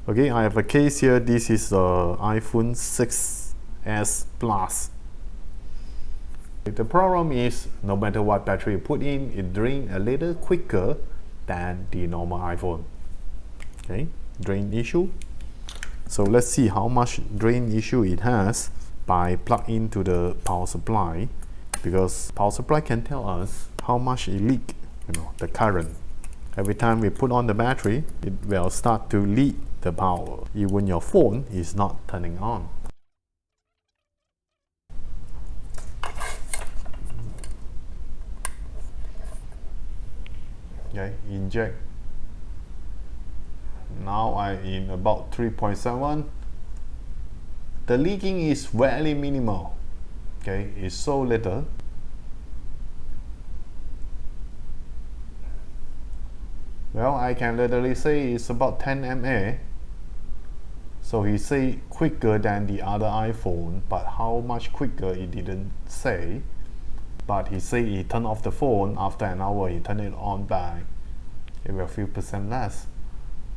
Okay, I have a case here. This is the iPhone 6s Plus. The problem is, no matter what battery you put in, it drains a little quicker than the normal iPhone. Okay, drain issue. So let's see how much drain issue it has by plug into the power supply, because power supply can tell us how much it leak, the current. Every time we put on the battery, it will start to leak the power, even your phone is not turning on. Okay, inject. Now I'm in about 3.7. The leaking is very minimal. Okay, it's so little. Well, I can literally say it's about 10 mA. So he say quicker than the other iPhone, but how much quicker he didn't say. But he say he turned off the phone, after an hour he turned it on back, it will a few percent less.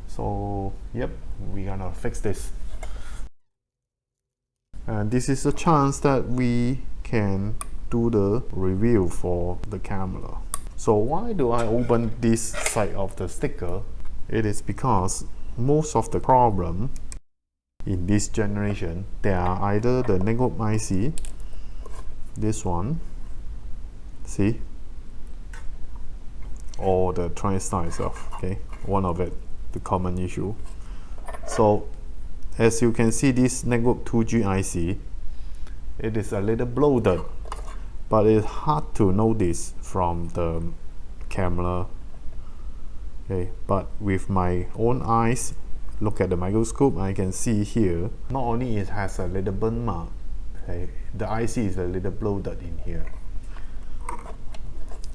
So yep, we're gonna fix this. And this is a chance that we can do the review for the camera. So why do I open this side of the sticker? It is because most of the problem in this generation, they are either the negative IC, this one, see, or the TriStar itself. Okay, one of it, the common issue. So as you can see, this negative 2G IC, it is a little bloated, but it's hard to notice from the camera. Okay, but with my own eyes, look at the microscope, I can see here, not only it has a little burn mark, okay, the IC is a little bloated in here.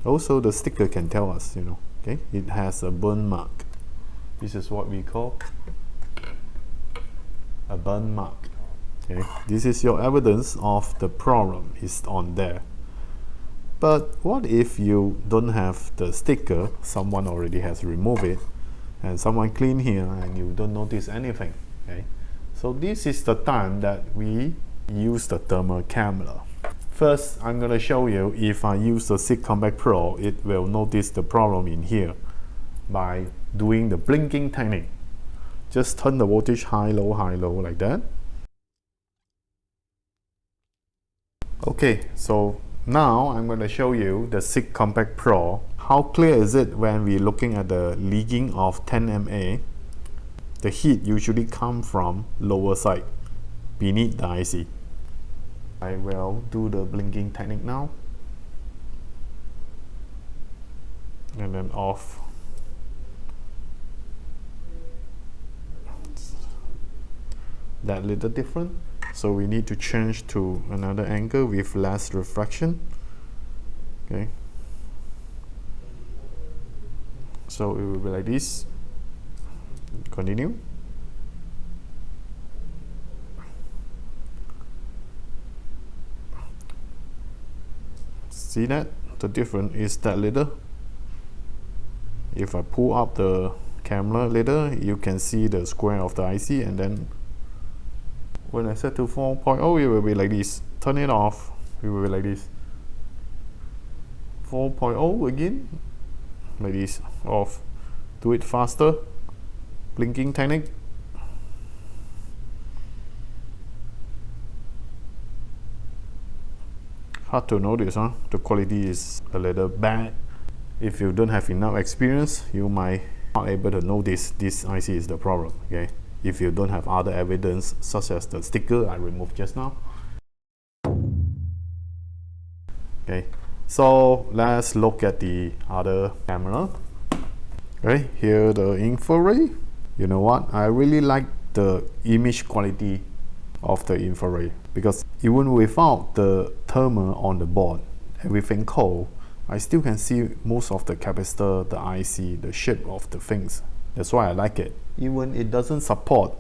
Also, the sticker can tell us, okay, it has a burn mark. This is what we call a burn mark. Okay, this is your evidence of the problem is on there. But what if you don't have the sticker, someone already has removed it, and someone clean here and you don't notice anything? Okay, so this is the time that we use the thermal camera. First, I'm going to show you if I use the SICK Compact Pro, it will notice the problem in here by doing the blinking technique. Just turn the voltage high, low, like that. Okay, so now I'm going to show you the SICK Compact Pro. How clear is it when we're looking at the leaking of 10 mA? The heat usually comes from lower side, beneath the IC. I will do the blinking technique now. And then off. That little different. So we need to change to another angle with less reflection. Okay. So it will be like this. Continue. See that? The difference is that little. If I pull up the camera later, you can see the square of the IC, and then when I set to 4.0, it will be like this. Turn it off, it will be like this. 4.0 again, like this, off. Do it faster. Blinking technique. Hard to notice, huh? The quality is a little bad. If you don't have enough experience, you might not able to notice this IC is the problem. Okay, if you don't have other evidence such as the sticker I removed just now. Okay, so let's look at the other camera. Okay, here the InfiRay. You know what? I really like the image quality of the InfiRay, because even without the thermal on the board, everything cold, I still can see most of the capacitor, the IC, the shape of the things. That's why I like it. Even it doesn't support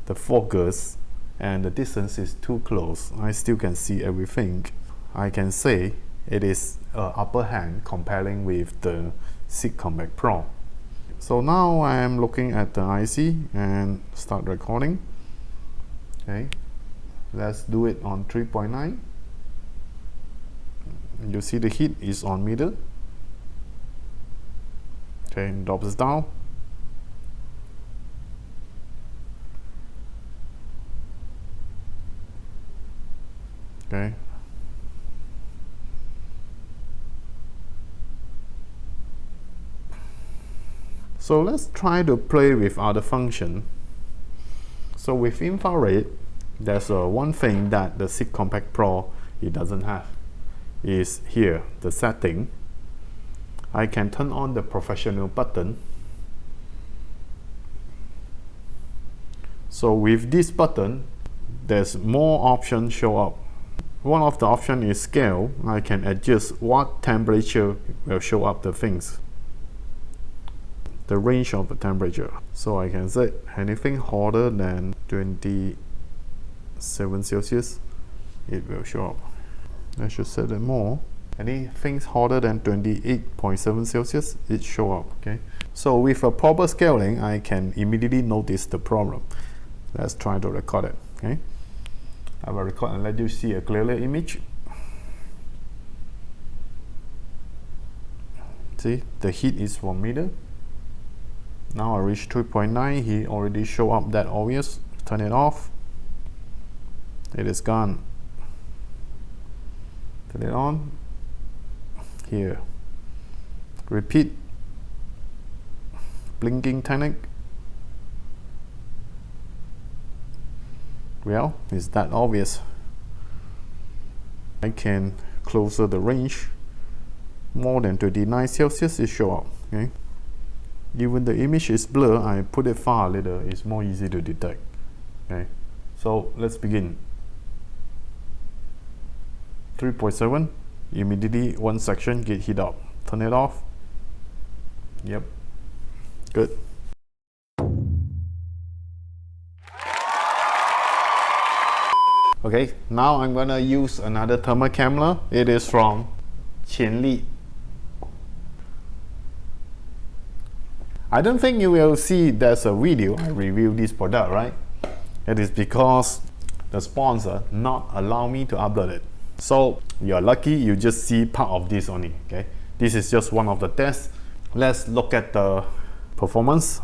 the focus and the distance is too close, I still can see everything. I can say it is upper hand comparing with the SICK Compact Pro. So now I am looking at the IC and start recording. Okay, let's do it on 3.9. You see the heat is on middle. Okay, drops down. Okay. So let's try to play with other function. So with infrared, there's one thing that the SIG Compact Pro it doesn't have. Is here the setting. I can turn on the professional button. So with this button, there's more options show up. One of the options is scale. I can adjust what temperature will show up the things. The range of the temperature. So I can set anything hotter than 27 Celsius, it will show up. I should set it more. Anything hotter than 28.7 Celsius, it show up. Okay. So with a proper scaling, I can immediately notice the problem. Let's try to record it. Okay. I will record and let you see a clearer image. See, the heat is from middle. Now I reach 3.9. He already show up that obvious. Turn it off. It is gone. Turn it on. Here. Repeat. Blinking technique. Well, it's that obvious. I can closer the range. More than 29 Celsius, it show up. Okay. Even the image is blurred, I put it far a little, it's more easy to detect. Okay, so let's begin. 3.7, immediately one section get heat up. Turn it off. Yep, good. Okay, now I'm gonna use another thermal camera. It is from Qianli. I don't think you will see there's a video I review this product, right? It is because the sponsor not allow me to upload it. So you're lucky you just see part of this only. Okay, this is just one of the tests. Let's look at the performance.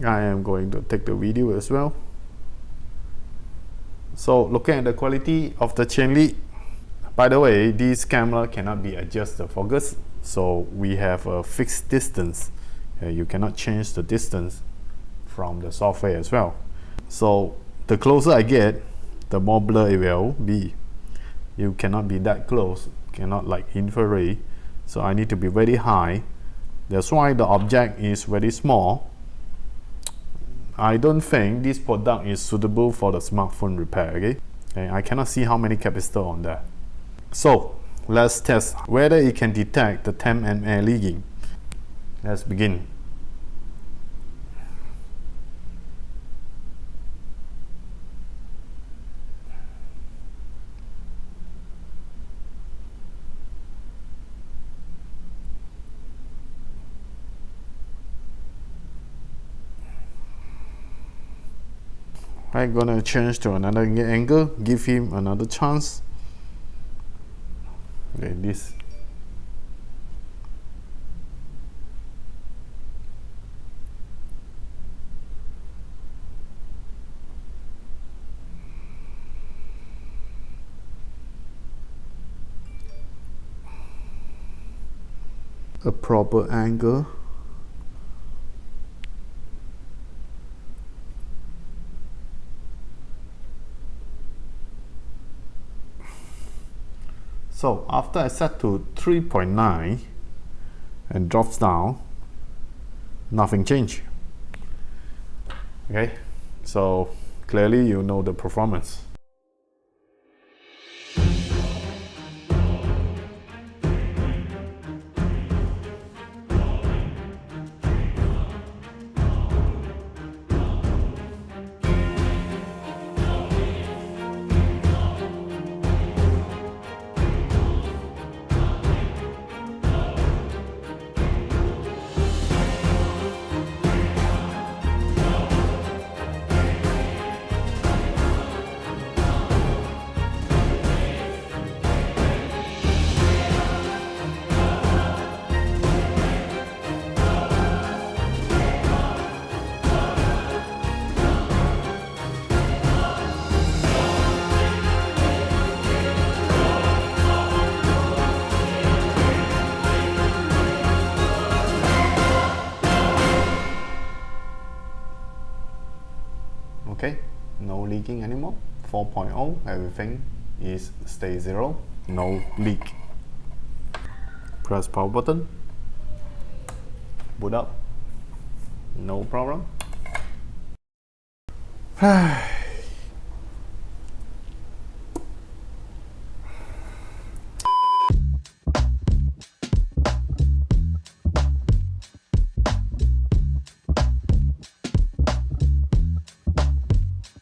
I am going to take the video as well. So looking at the quality of the Qianli. By the way, this camera cannot be adjusted focus, so we have a fixed distance. You cannot change the distance from the software as well. So the closer I get, the more blur it will be. You cannot be that close, cannot like infrared. So I need to be very high. That's why the object is very small. I don't think this product is suitable for the smartphone repair. Okay, I cannot see how many capacitor on there. So let's test whether it can detect the temp and air leaking. Let's begin. I'm gonna change to another angle, give him another chance. Okay, this. A proper angle. So after I set to 3.9 and drops down, nothing changed. Okay, so clearly you know the performance. Okay, no leaking anymore. 4.0, everything is stay zero, no leak. Press power button, boot up, no problem.